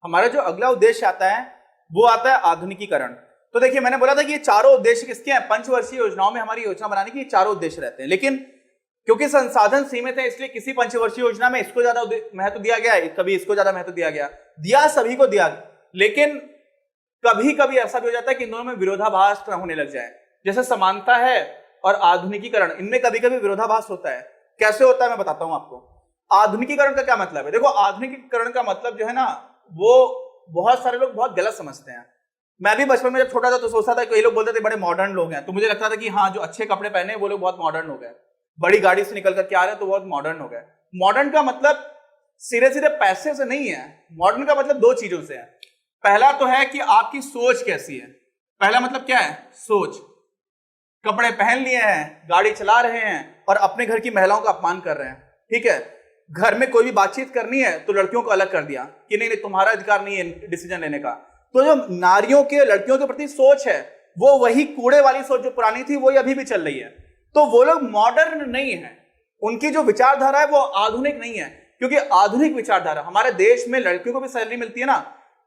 हमारा जो अगला उद्देश्य आता है वो आता है आधुनिकीकरण। तो देखिए, मैंने बोला था कि ये चारों उद्देश्य किसके हैं? पंचवर्षीय योजनाओं में हमारी योजना बनाने की ये चारों उद्देश्य रहते हैं, लेकिन क्योंकि संसाधन सीमित है इसलिए किसी पंचवर्षीय योजना में इसको ज्यादा महत्व दिया गया है, कभी इसको ज्यादा महत्व दिया सभी को दिया, लेकिन कभी कभी ऐसा भी हो जाता है कि इन दोनों में विरोधाभास होने लग जाए। जैसे समानता है और आधुनिकीकरण, इनमें कभी कभी विरोधाभास होता है। कैसे होता है मैं बताता हूं आपको। आधुनिकीकरण का क्या मतलब है? देखो, आधुनिकीकरण का मतलब जो है ना, वो बहुत सारे लोग बहुत गलत समझते हैं। मैं भी बचपन में जब छोटा था तो सोचता था, कई लोग बोलते थे बड़े मॉडर्न लोग हैं, तो मुझे लगता था कि हाँ, जो अच्छे कपड़े पहने वो लोग बहुत मॉडर्न हो गए, बड़ी गाड़ी से निकल करके आ रहे हैं तो बहुत मॉडर्न हो गए। मॉडर्न का मतलब सीधे सीधे पैसे से नहीं है। मॉडर्न का मतलब दो चीजों से है। पहला तो है कि आपकी सोच कैसी है। पहला मतलब क्या है? सोच। कपड़े पहन लिए हैं, गाड़ी चला रहे हैं और अपने घर की महिलाओं का अपमान कर रहे हैं, ठीक है। घर में कोई भी बातचीत करनी है तो लड़कियों को अलग कर दिया कि नहीं नहीं, तुम्हारा अधिकार नहीं है डिसीजन लेने का। तो जो नारियों के, लड़कियों के प्रति सोच है वो वही कूड़े वाली सोच जो पुरानी थी वही अभी भी चल रही है। तो वो लोग मॉडर्न नहीं है, उनकी जो विचारधारा है वो आधुनिक नहीं है। क्योंकि आधुनिक विचारधारा, हमारे देश में लड़कियों को भी सैलरी मिलती है ना।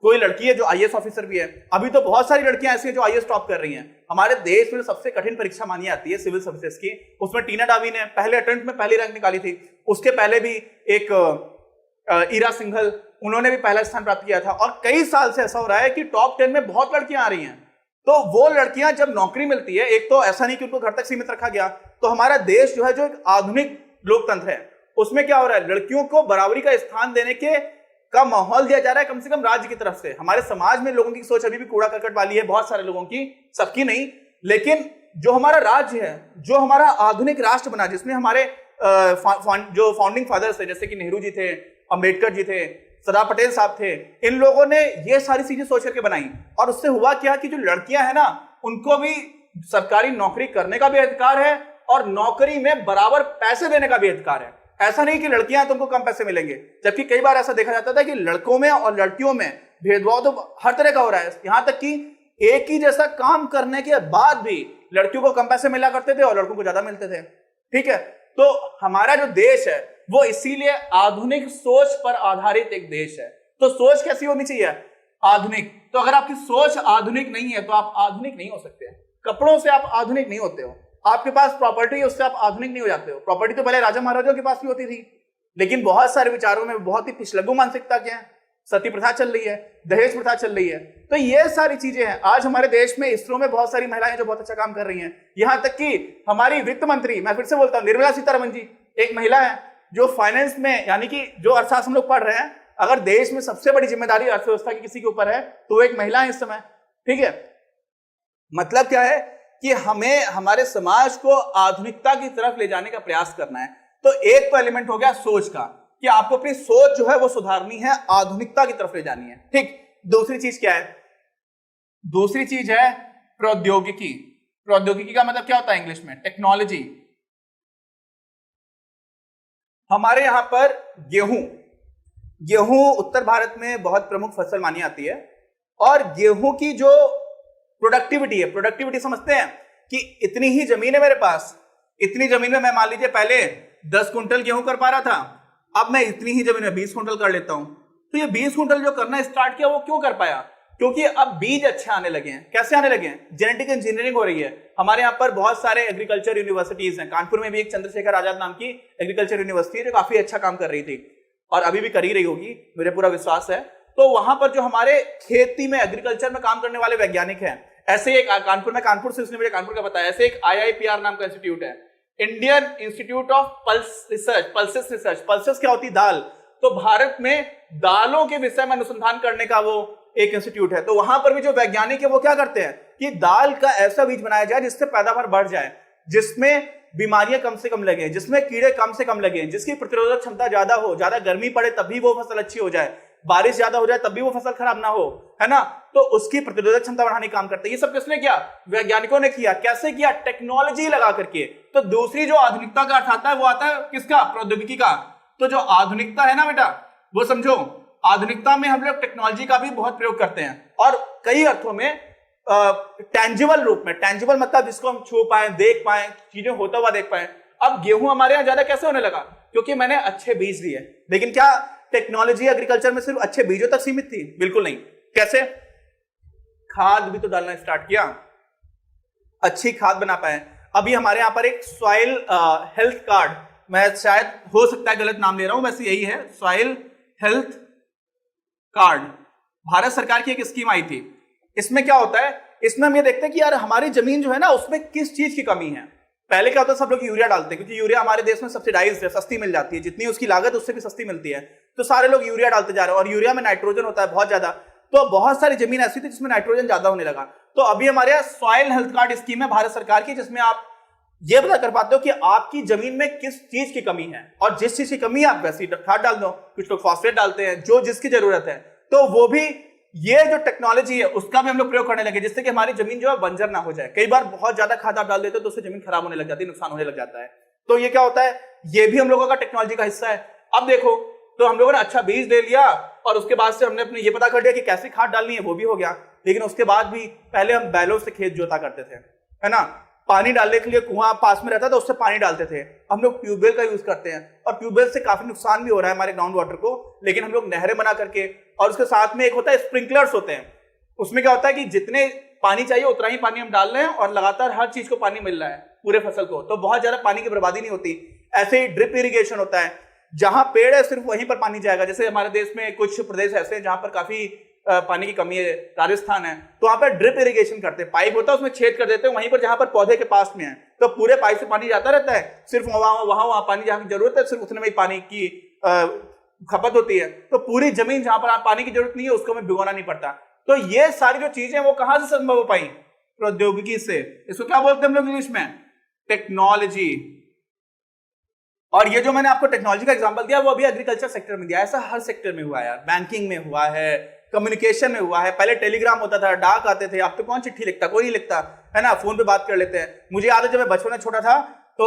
कोई लड़की है जो आईएएस ऑफिसर भी है, अभी तो बहुत सारी लड़कियां ऐसी हैं जो आईएएस टॉप कर रही हैं। हमारे देश में सबसे कठिन परीक्षा मानी जाती है सिविल सर्विसेज की, उसमें टीना डावी ने पहले अटेम्प्ट में पहली रैंक निकाली थी। उसके पहले भी एक ईरा सिंघल, उन्होंने भी पहला स्थान प्राप्त किया था। और कई साल से ऐसा हो रहा है कि टॉप 10 में बहुत लड़कियां आ रही हैं। तो वो लड़कियां जब नौकरी मिलती है, एक तो ऐसा नहीं कि उनको घर तक सीमित रखा गया, तो हमारा देश जो है, जो एक आधुनिक लोकतंत्र है, उसमें क्या हो रहा है, लड़कियों को बराबरी का स्थान देने के का माहौल दिया जा रहा है, कम से कम राज्य की तरफ से। हमारे समाज में लोगों की सोच अभी भी कूड़ा करकट वाली है, बहुत सारे लोगों की, सबकी नहीं। लेकिन जो हमारा राज्य है, जो हमारा आधुनिक राष्ट्र बना, जिसमें हमारे जो फाउंडिंग फादर्स थे, जैसे कि नेहरू जी थे, अंबेडकर जी थे, सरदार पटेल साहब थे, इन लोगों ने ये सारी चीजें सोच करके बनाई। और उससे हुआ क्या कि जो लड़कियां हैं ना, उनको भी सरकारी नौकरी करने का भी अधिकार है और नौकरी में बराबर पैसे देने का भी अधिकार है। ऐसा नहीं कि लड़कियां तुमको कम पैसे मिलेंगे, जबकि कई बार ऐसा देखा जाता था कि लड़कों में और लड़कियों में भेदभाव तो हर तरह का हो रहा है। यहां तक कि एक ही जैसा काम करने के बाद भी लड़कियों को कम पैसे मिला करते थे और लड़कों को ज्यादा मिलते थे, ठीक है। तो हमारा जो देश है वो इसीलिए आधुनिक सोच पर आधारित एक देश है। तो सोच कैसी होनी चाहिए? आधुनिक। तो अगर आपकी सोच आधुनिक नहीं है तो आप आधुनिक नहीं हो सकते। कपड़ों से आप आधुनिक नहीं होते हो, आपके पास प्रॉपर्टी है उससे आप आधुनिक नहीं हो जाते हो। प्रॉपर्टी तो पहले राजा महाराजाओं के पास भी होती थी, लेकिन बहुत सारे विचारों में बहुत ही पिछलग्गू मानसिकता के हैं। सती प्रथा चल रही है, दहेज प्रथा चल रही है। तो ये सारी चीजें हैं। आज हमारे देश में इसरो में बहुत सारी महिलाएं जो बहुत अच्छा काम कर रही हैं। यहां तक कि हमारी वित्त मंत्री, मैं फिर से बोलता हूं, निर्मला सीतारमण जी एक महिला है जो फाइनेंस में, यानी कि जो अर्थशास्त्र हम लोग पढ़ रहे हैं, अगर देश में सबसे बड़ी जिम्मेदारी अर्थव्यवस्था की किसी के ऊपर है तो वो एक महिला है इस समय, ठीक है। मतलब क्या है कि हमें हमारे समाज को आधुनिकता की तरफ ले जाने का प्रयास करना है। तो एक तो एलिमेंट हो गया सोच का, कि आपको अपनी सोच जो है वो सुधारनी है, आधुनिकता की तरफ ले जानी है, ठीक। दूसरी चीज क्या है? दूसरी चीज है प्रौद्योगिकी। प्रौद्योगिकी का मतलब क्या होता है इंग्लिश में? टेक्नोलॉजी। हमारे यहां पर गेहूं उत्तर भारत में बहुत प्रमुख फसल मानी जाती है। और गेहूं की जो प्रोडक्टिविटी है, प्रोडक्टिविटी समझते हैं कि इतनी ही जमीन है मेरे पास, इतनी जमीन में मैं मान लीजिए पहले 10 कुंटल गेहूं कर पा रहा था, अब मैं इतनी ही जमीन में 20 कुंटल कर लेता हूं। तो ये 20 कुंटल जो करना स्टार्ट किया वो क्यों कर पाया? क्योंकि अब बीज अच्छे आने लगे हैं। कैसे आने लगे हैं? जेनेटिक इंजीनियरिंग हो रही है। हमारे यहाँ पर बहुत सारे एग्रीकल्चर यूनिवर्सिटीज हैं। कानपुर में भी एक चंद्रशेखर आजाद नाम की एग्रीकल्चर यूनिवर्सिटी है जो काफी अच्छा काम कर रही थी और अभी भी कर ही रही होगी, मुझे पूरा विश्वास है। तो वहां पर जो हमारे खेती में, एग्रीकल्चर में काम करने वाले वैज्ञानिक हैं, ऐसे एक कानपुर में, कानपुर से उसने मुझे कानपुर का बताया, ऐसे एक IIPR नाम का इंस्टीट्यूट है, Indian institute of pulse research, pulses research. Pulses क्या होती? दाल। तो भारत में दालों के विषय में अनुसंधान करने का वो एक इंस्टीट्यूट है। तो वहां पर भी जो वैज्ञानिक है वो क्या करते हैं कि दाल का ऐसा बीज बनाया जाए जिससे पैदावार बढ़ जाए, जिसमें बीमारियां कम से कम लगे, जिसमें कीड़े कम से कम लगे, जिसकी प्रतिरोधक क्षमता ज्यादा हो, ज्यादा गर्मी पड़े तब भी वो फसल अच्छी हो जाए, बारिश ज्यादा हो जाए तब भी वो फसल खराब ना हो, है ना। तो उसकी प्रतिरोधक क्षमता बढ़ाने का काम करते हैं। ये सब किसने किया? वैज्ञानिकों ने किया। कैसे किया? टेक्नोलॉजी लगा करके। तो दूसरी जो आधुनिकता का अर्थ आता है वो आता है किसका? प्रौद्योगिकी का। तो जो आधुनिकता है ना बेटा, वो समझो, आधुनिकता में हम लोग टेक्नोलॉजी का भी बहुत प्रयोग करते हैं और कई अर्थों में टेंजिबल रूप में, टेंजिबल मतलब जिसको हम छू पाए, देख पाए, चीजें होता हुआ देख पाए। अब गेहूं हमारे यहाँ ज्यादा कैसे होने लगा? क्योंकि मैंने अच्छे बीज दिए। लेकिन क्या टेक्नोलॉजी एग्रीकल्चर में सिर्फ अच्छे बीजों तक सीमित थी? बिल्कुल नहीं। कैसे? खाद भी तो डालना स्टार्ट किया, अच्छी खाद बना पाए। अभी हमारे यहाँ पर एक सॉइल हेल्थ कार्ड, मैं शायद हो सकता है गलत नाम ले रहा हूं, वैसे यही है, सॉइल हेल्थ कार्ड, भारत सरकार की एक स्कीम आई थी। इसमें क्या होता है, इसमें हम ये देखते हैं कि यार हमारी जमीन जो है ना उसमें किस चीज की कमी है। पहले क्या होता है, सब लोग यूरिया डालते हैं क्योंकि यूरिया हमारे देश में सब्सिडाइज्ड है, सस्ती मिल जाती है, जितनी उसकी लागत उससे भी सस्ती मिलती है, तो सारे लोग यूरिया डालते जा रहे हैं। और यूरिया में नाइट्रोजन होता है बहुत ज्यादा, तो बहुत सारी जमीन ऐसी थी जिसमें नाइट्रोजन ज्यादा होने लगा। तो अभी हमारे यहाँ सॉइल हेल्थ कार्ड स्कीम है भारत सरकार की, जिसमें आप ये पता कर पाते हो कि आपकी जमीन में किस चीज की कमी है, और जिस चीज की कमी है आप वैसी खाद डाल दो। कुछ लोग फॉस्फेट डालते हैं, जो जिसकी जरूरत है। तो वो भी, ये जो टेक्नोलॉजी है उसका भी हम लोग प्रयोग करने लगे, जिससे कि हमारी जमीन जो है बंजर ना हो जाए। कई बार बहुत ज्यादा खाद आप डाल देते हो तो उससे जमीन खराब होने लग जाती है, नुकसान होने लग जाता है। तो ये क्या होता है, ये भी हम लोगों का टेक्नोलॉजी का हिस्सा है। अब देखो, तो हम लोगों ने अच्छा बीज ले लिया और उसके बाद से हमने अपने ये पता कर लिया कि कैसे खाद डालनी है, वो भी हो गया। लेकिन उसके बाद भी पहले हम बैलों से खेत जोता करते थे, है ना, पानी डालने के लिए कुआं पास में रहता था, उससे पानी डालते थे। हम लोग ट्यूबवेल का यूज करते हैं, और ट्यूबवेल से काफी नुकसान भी हो रहा है हमारे ग्राउंड वाटर को। लेकिन हम लोग नहरें बना करके, और उसके साथ में एक होता है स्प्रिंकलर्स होते हैं, उसमें क्या होता है कि जितने पानी चाहिए उतना ही पानी हम डाल रहे हैं और लगातार हर चीज को पानी मिल रहा है, पूरे फसल को, तो बहुत ज्यादा पानी की बर्बादी नहीं होती। ऐसे ही ड्रिप इरिगेशन होता है, जहां पेड़ है सिर्फ वहीं पर पानी जाएगा। जैसे हमारे देश में कुछ प्रदेश ऐसे हैं जहां पर काफी पानी की कमी है, राजस्थान है, तो वहां पर ड्रिप इरिगेशन करते हैं, पाइप होता है उसमें छेद कर देते हैं वहीं पर जहां पर पौधे के पास में है, तो पूरे पाइप से पानी जाता रहता है, सिर्फ वहां पानी जहां की जरूरत है सिर्फ उतने में ही पानी की खपत होती है। तो पूरी जमीन जहां पर पानी की जरूरत नहीं है उसको हमें भिगोना नहीं पड़ता। तो ये सारी जो चीजें वो कहां से संभव हो पाई? प्रौद्योगिकी से। इसको क्या बोलते हैं हम लोग इंग्लिश में? टेक्नोलॉजी। और ये जो मैंने आपको टेक्नोलॉजी का एग्जांपल दिया वो अभी एग्रीकल्चर सेक्टर में दिया, ऐसा हर सेक्टर में हुआ है यार। बैंकिंग में हुआ है, कम्युनिकेशन में हुआ है। पहले टेलीग्राम होता था, डाक आते थे, अब तो कौन चिट्ठी लिखता, कोई नहीं लिखता, है ना, फोन पे बात कर लेते हैं। मुझे याद है जब मैं बचपन में छोटा था तो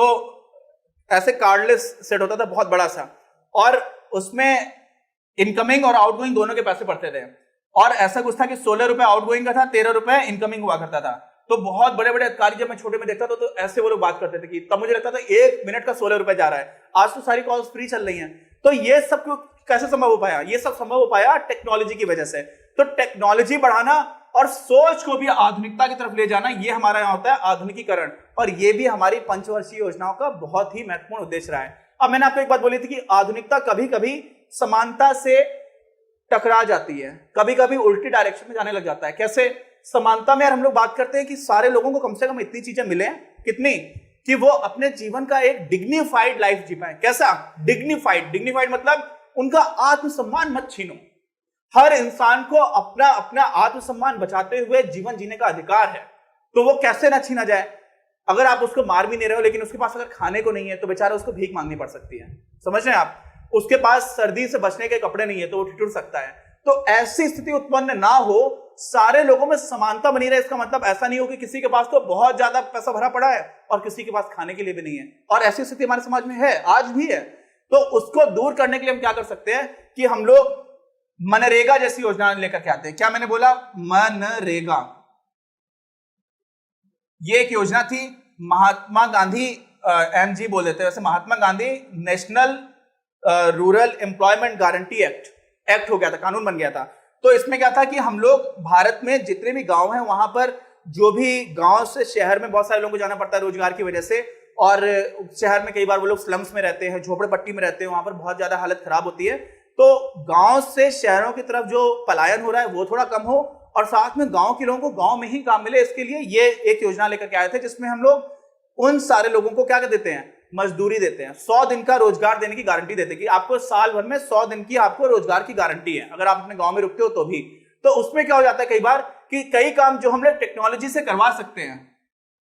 ऐसे कार्डलेस सेट होता था बहुत बड़ा सा, और उसमें इनकमिंग और आउटगोइंग दोनों के पैसे पड़ते थे। और ऐसा कुछ था कि 16 रुपए आउटगोइंग का था, 13 रुपए इनकमिंग हुआ करता था। तो बहुत बड़े बड़े अधिकारी जब मैं छोटे में देखता था तो ऐसे वो लोग बात करते थे कि तब मुझे लगता था 1 मिनट का 16 रुपए जा रहा है। आज तो सारी कॉल्स फ्री चल रही हैं। तो ये सब कैसे संभव हो पाया? ये सब संभव हो पाया टेक्नोलॉजी की वजह से। तो टेक्नोलॉजी बढ़ाना और सोच को भी आधुनिकता की तरफ ले जाना, ये हमारा यहाँ होता है आधुनिकीकरण। और ये भी हमारी पंचवर्षीय योजनाओं का बहुत ही महत्वपूर्ण उद्देश्य रहा है। अब मैंने आपको एक बात बोली थी कि आधुनिकता कभी कभी समानता से टकरा जाती है, कभी कभी उल्टी डायरेक्शन में जाने लग जाता है। कैसे? समानता में यार हम लोग बात करते हैं कि सारे लोगों को कम से कम इतनी चीजें मिले, कितनी, कि वो अपने जीवन का एक डिग्निफाइड लाइफ जी पाए। कैसा? डिग्निफाइड मतलब उनका आत्मसम्मान मत छीनो। हर इंसान को अपना अपना आत्मसम्मान बचाते हुए जीवन जीने का अधिकार है, तो वो कैसे ना छीना जाए। अगर आप उसको मार भी नहीं रहे हो लेकिन उसके पास अगर खाने को नहीं है तो बेचारा उसको भीख मांगनी पड़ सकती है, समझ रहे हैं आप। उसके पास सर्दी से बचने के कपड़े नहीं है तो वो ठिठुर सकता है। तो ऐसी स्थिति उत्पन्न ना हो, सारे लोगों में समानता बनी रहे। इसका मतलब ऐसा नहीं हो कि किसी के पास तो बहुत ज्यादा पैसा भरा पड़ा है और किसी के पास खाने के लिए भी नहीं है। और ऐसी स्थिति हमारे समाज में है, आज भी है। तो उसको दूर करने के लिए हम क्या कर सकते हैं कि हम लोग मनरेगा जैसी योजना लेकर के आते हैं। क्या मैंने बोला? मनरेगा। ये एक योजना थी, महात्मा गांधी एमजी बोल देते हैं वैसे, Mahatma Gandhi national rural employment guarantee act हो गया था, कानून बन गया था। तो इसमें क्या था कि हम लोग भारत में जितने भी गांव हैं वहां पर, जो भी गांव से शहर में बहुत सारे लोगों को जाना पड़ता है रोजगार की वजह से, और शहर में कई बार वो लोग स्लम्स में रहते हैं, झोपड़पट्टी में रहते हैं, वहां पर बहुत ज्यादा हालत खराब होती है। तो गांव से शहरों की तरफ जो पलायन हो रहा है वो थोड़ा कम हो, और साथ में गांव के लोगों को गांव में ही काम मिले, इसके लिए ये एक योजना लेकर के आए थे, जिसमें हम लोग उन सारे लोगों को क्या कर देते हैं? मजदूरी देते हैं। 100 दिन का रोजगार देने की गारंटी देते हैं कि आपको साल भर में 100 दिन की आपको रोजगार की गारंटी है, अगर आप अपने गांव में रुकते हो तो भी। तो उसमें क्या हो जाता है कई बार कि कई काम जो हम लोग टेक्नोलॉजी से करवा सकते हैं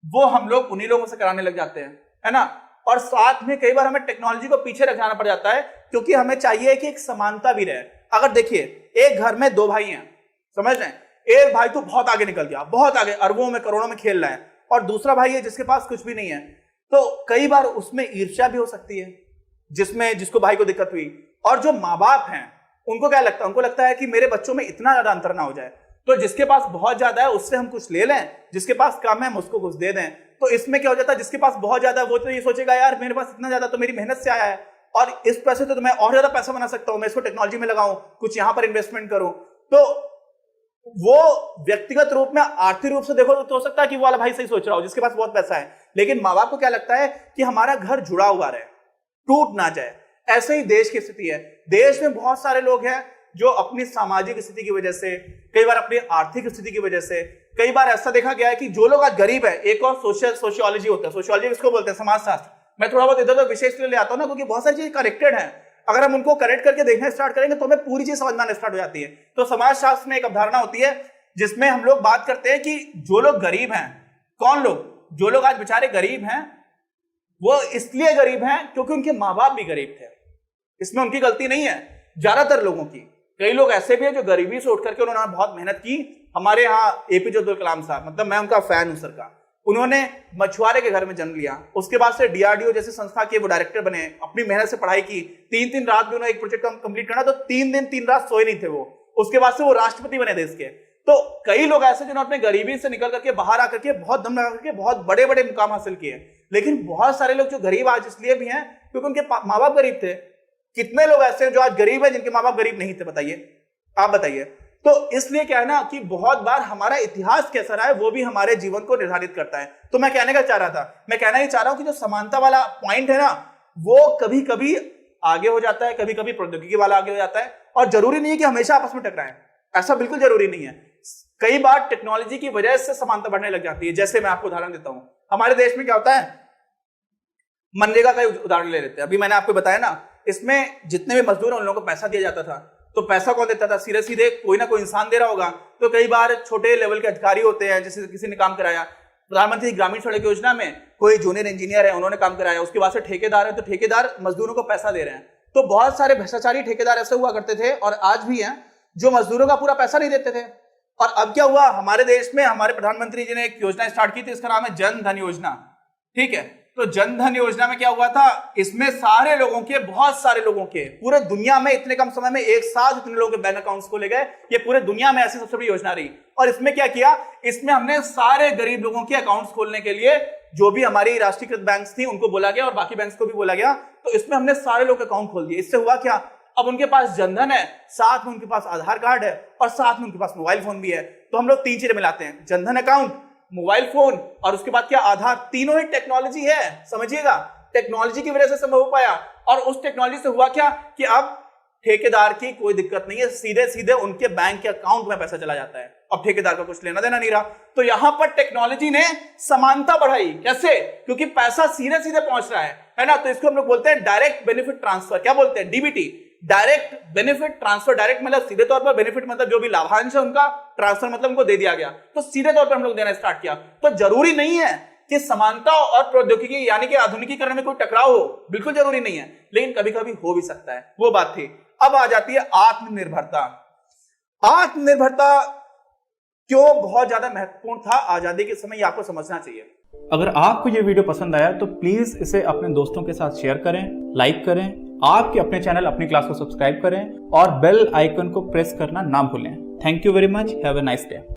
वो हम लोग उन्हीं लोगों से कराने लग जाते हैं, है ना। और साथ में कई बार हमें टेक्नोलॉजी को पीछे रख जाना पड़ जाता है, क्योंकि हमें चाहिए कि एक समानता भी रहे। अगर देखिए, एक घर में 2 भाई हैं, समझ रहे हैं, एक भाई तो बहुत आगे निकल गया, बहुत आगे, अरबों में करोड़ों में खेल रहा है, और दूसरा भाई है जिसके पास कुछ भी नहीं है। तो कई बार उसमें ईर्ष्या भी हो सकती है, जिसको भाई को दिक्कत हुई। और जो माँ बाप हैं उनको क्या लगता है? उनको लगता है कि मेरे बच्चों में इतना ज्यादा अंतर ना हो जाए। तो जिसके पास बहुत ज्यादा है उससे हम कुछ ले लें, जिसके पास कम है हम उसको कुछ दे दें। तो इसमें क्या हो जाता है, जिसके पास बहुत ज्यादा है वो तो ये सोचेगा यार मेरे पास इतना ज्यादा तो मेरी मेहनत से आया है और इस पैसे तो मैं और ज्यादा पैसा बना सकता हूं, मैं इसको टेक्नोलॉजी में लगाऊं, कुछ यहां पर इन्वेस्टमेंट करूं। तो वो व्यक्तिगत रूप में आर्थिक रूप से देखो तो हो सकता है कि वो वाला भाई सही सोच रहा हो जिसके पास बहुत पैसा है, लेकिन माँ बाप को क्या लगता है कि हमारा घर जुड़ा हुआ रहे, टूट ना जाए। ऐसे ही देश की स्थिति है। देश में बहुत सारे लोग हैं जो अपनी सामाजिक स्थिति की वजह से, कई बार अपनी आर्थिक स्थिति की वजह से, कई बार ऐसा देखा गया है कि जो लोग आज गरीब है, एक और सोशियोलॉजी होता है, सोशियोलॉजी किसको बोलते हैं, समाजशास्त्र। मैं थोड़ा बहुत इधर उधर विशेष ले आता हूं ना, क्योंकि बहुत सारी चीजें कनेक्टेड हैं। अगर हम उनको करेक्ट करके देखना स्टार्ट करेंगे तो हमें पूरी चीज समझ में आना स्टार्ट हो जाती है। तो समाजशास्त्र में एक अवधारणा होती है जिसमें हम लोग बात करते हैं कि जो लोग गरीब हैं, कौन लोग, जो लोग आज बेचारे गरीब हैं, वो इसलिए गरीब हैं क्योंकि उनके माँ बाप भी गरीब थे। इसमें उनकी गलती नहीं है, ज्यादातर लोगों की। कई लोग ऐसे भी हैं जो गरीबी से उठ करके उन्होंने बहुत मेहनत की। हमारे यहाँ एपीजे अब्दुल कलाम साहब, मतलब मैं उनका फैन हूं सर का, उन्होंने मछुआरे के घर में जन्म लिया, उसके बाद से डीआरडीओ जैसी संस्था के वो डायरेक्टर बने, अपनी मेहनत से पढ़ाई की, 3-3 रात में उन्होंने एक प्रोजेक्ट कंप्लीट करना, तो 3 दिन 3 रात सोए नहीं थे वो। उसके बाद से वो राष्ट्रपति बने देश के। तो कई लोग ऐसे जिन्होंने अपने गरीबी से निकल करके बाहर आकर के बहुत दम लगा करके बहुत बड़े बड़े मुकाम हासिल किए। लेकिन बहुत सारे लोग जो गरीब आज इसलिए भी हैं क्योंकि उनके माँ बाप गरीब थे। कितने लोग ऐसे हैं जो आज गरीब है जिनके माँ बाप गरीब नहीं थे, बताइए, आप बताइए। तो इसलिए क्या है ना कि बहुत बार हमारा इतिहास कैसा रहा है वो भी हमारे जीवन को निर्धारित करता है। तो मैं कहने का चाह रहा था, मैं कहना ही चाह रहा हूं कि जो समानता वाला पॉइंट है ना, वो कभी कभी आगे हो जाता है, कभी कभी प्रौद्योगिकी वाला आगे हो जाता है, और जरूरी नहीं है कि हमेशा आपस में टकराएं, ऐसा बिल्कुल जरूरी नहीं है। कई बार टेक्नोलॉजी की वजह से समानता बढ़ने लग जाती है। जैसे मैं आपको उदाहरण देता हूं, हमारे देश में क्या होता है, मनरेगा का उदाहरण ले लेते हैं। अभी मैंने आपको बताया ना, इसमें जितने भी मजदूर हैं उन लोगों को पैसा दिया जाता था। तो पैसा कौन देता था, सीधे सीधे कोई ना कोई इंसान दे रहा होगा। तो कई बार छोटे लेवल के अधिकारी होते हैं, जैसे किसी ने काम कराया प्रधानमंत्री ग्रामीण सड़क योजना में, कोई जूनियर इंजीनियर है उन्होंने काम कराया, उसके बाद से ठेकेदार है, तो ठेकेदार मजदूरों को पैसा दे रहे हैं। तो बहुत सारे भ्रष्टाचारी ठेकेदार ऐसे हुआ करते थे और आज भी हैं जो मजदूरों का पूरा पैसा नहीं देते थे। और अब क्या हुआ, हमारे देश में हमारे प्रधानमंत्री जी ने एक योजना स्टार्ट की थी, इसका नाम है जन धन योजना। ठीक है, तो जन धन योजना में क्या हुआ था, इसमें सारे लोगों के, बहुत सारे लोगों के, पूरे दुनिया में इतने कम समय में एक साथ इतने लोगों के बैंक अकाउंट्स को ले गए। ये पूरे दुनिया में ऐसी सबसे बड़ी योजना रही। और इसमें क्या किया, इसमें हमने सारे गरीब लोगों के अकाउंट्स खोलने के लिए जो भी हमारी राष्ट्रीयकृत बैंक थी उनको बोला गया और बाकी बैंक को भी बोला गया। तो इसमें हमने सारे लोग अकाउंट खोल दिए। इससे हुआ क्या, अब उनके पास जनधन है, साथ में उनके पास आधार कार्ड है और साथ में उनके पास मोबाइल फोन भी है। तो हम लोग 3 चीजें मिलाते हैं, जनधन अकाउंट, मोबाइल फोन और उसके बाद क्या, आधार। तीनों ही टेक्नोलॉजी है, समझिएगा, टेक्नोलॉजी की वजह से संभव हो पाया। और उस टेक्नोलॉजी से हुआ क्या कि अब ठेकेदार की कोई दिक्कत नहीं है, सीधे सीधे उनके बैंक के अकाउंट में पैसा चला जाता है। अब ठेकेदार का कुछ लेना देना नहीं रहा। तो यहां पर टेक्नोलॉजी ने समानता बढ़ाई। कैसे, क्योंकि पैसा सीधे सीधे पहुंच रहा है ना। तो इसको हम लोग बोलते हैं डायरेक्ट बेनिफिट ट्रांसफर। क्या बोलते हैं, DBT, direct benefit transfer. Direct मतलब सीधे तौर पर, बेनिफिट मतलब जो भी लाभांश है उनका, ट्रांसफर मतलब उनको दे दिया गया। तो सीधे तौर पर हम लोग देना स्टार्ट किया। तो जरूरी नहीं है कि समानता और प्रौद्योगिकी यानी कि आधुनिकीकरण में कोई टकराव हो, बिल्कुल जरूरी नहीं है, लेकिन कभी कभी हो भी सकता है, वो बात थी। अब आ जाती है आत्मनिर्भरता। आत्मनिर्भरता क्यों बहुत ज्यादा महत्वपूर्ण था आजादी के समय, ये आपको समझना चाहिए। अगर आपको ये वीडियो पसंद आया तो प्लीज इसे अपने दोस्तों के साथ शेयर करें, लाइक करें, आपके अपने चैनल अपनी क्लास को सब्सक्राइब करें और बेल आइकन को प्रेस करना ना भूलें। Thank you very much, have a nice day.